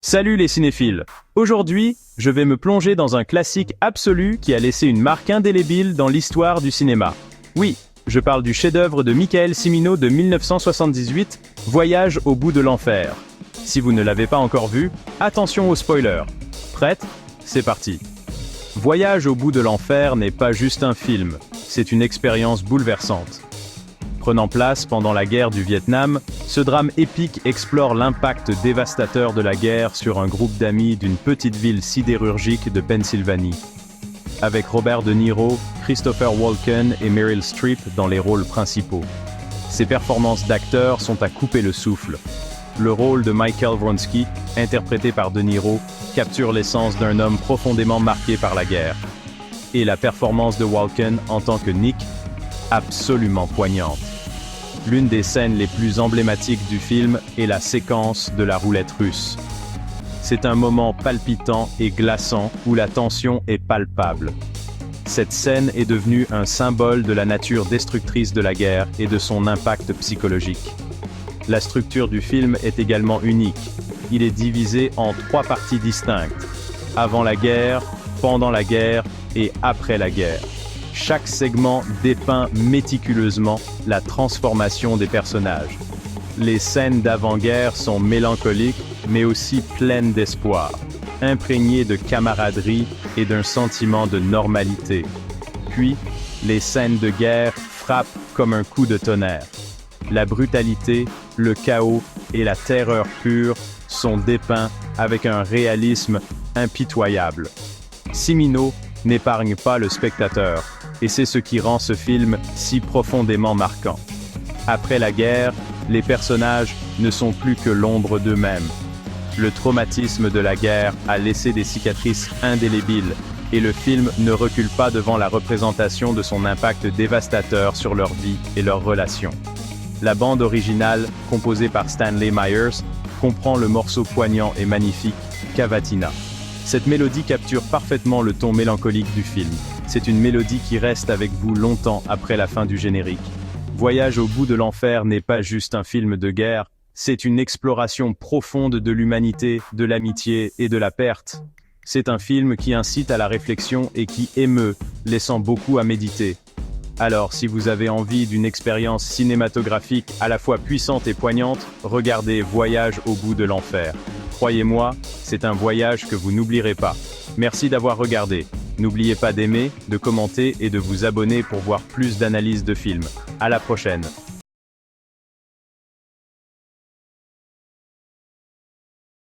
Salut les cinéphiles! Aujourd'hui, je vais me plonger dans un classique absolu qui a laissé une marque indélébile dans l'histoire du cinéma. Oui, je parle du chef-d'œuvre de Michael Cimino de 1978, Voyage au bout de l'enfer. Si vous ne l'avez pas encore vu, attention aux spoilers. Prête? C'est parti. Voyage au bout de l'enfer n'est pas juste un film, c'est une expérience bouleversante. Prenant place pendant la guerre du Vietnam, ce drame épique explore l'impact dévastateur de la guerre sur un groupe d'amis d'une petite ville sidérurgique de Pennsylvanie. Avec Robert De Niro, Christopher Walken et Meryl Streep dans les rôles principaux. Ces performances d'acteurs sont à couper le souffle. Le rôle de Michael Vronsky, interprété par De Niro, capture l'essence d'un homme profondément marqué par la guerre. Et la performance de Walken en tant que Nick, absolument poignante. L'une des scènes les plus emblématiques du film est la séquence de la roulette russe. C'est un moment palpitant et glaçant où la tension est palpable. Cette scène est devenue un symbole de la nature destructrice de la guerre et de son impact psychologique. La structure du film est également unique. Il est divisé en 3 parties distinctes. Avant la guerre, pendant la guerre et après la guerre. Chaque segment dépeint méticuleusement la transformation des personnages. Les scènes d'avant-guerre sont mélancoliques, mais aussi pleines d'espoir, imprégnées de camaraderie et d'un sentiment de normalité. Puis, les scènes de guerre frappent comme un coup de tonnerre. La brutalité, le chaos et la terreur pure sont dépeints avec un réalisme impitoyable. Cimino n'épargne pas le spectateur, et c'est ce qui rend ce film si profondément marquant. Après la guerre, les personnages ne sont plus que l'ombre d'eux-mêmes. Le traumatisme de la guerre a laissé des cicatrices indélébiles, et le film ne recule pas devant la représentation de son impact dévastateur sur leur vie et leurs relations. La bande originale, composée par Stanley Myers, comprend le morceau poignant et magnifique Cavatina. Cette mélodie capture parfaitement le ton mélancolique du film. C'est une mélodie qui reste avec vous longtemps après la fin du générique. Voyage au bout de l'enfer n'est pas juste un film de guerre, c'est une exploration profonde de l'humanité, de l'amitié et de la perte. C'est un film qui incite à la réflexion et qui émeut, laissant beaucoup à méditer. Alors, si vous avez envie d'une expérience cinématographique à la fois puissante et poignante, regardez Voyage au bout de l'enfer. Croyez-moi, c'est un voyage que vous n'oublierez pas. Merci d'avoir regardé. N'oubliez pas d'aimer, de commenter et de vous abonner pour voir plus d'analyses de films. À la prochaine.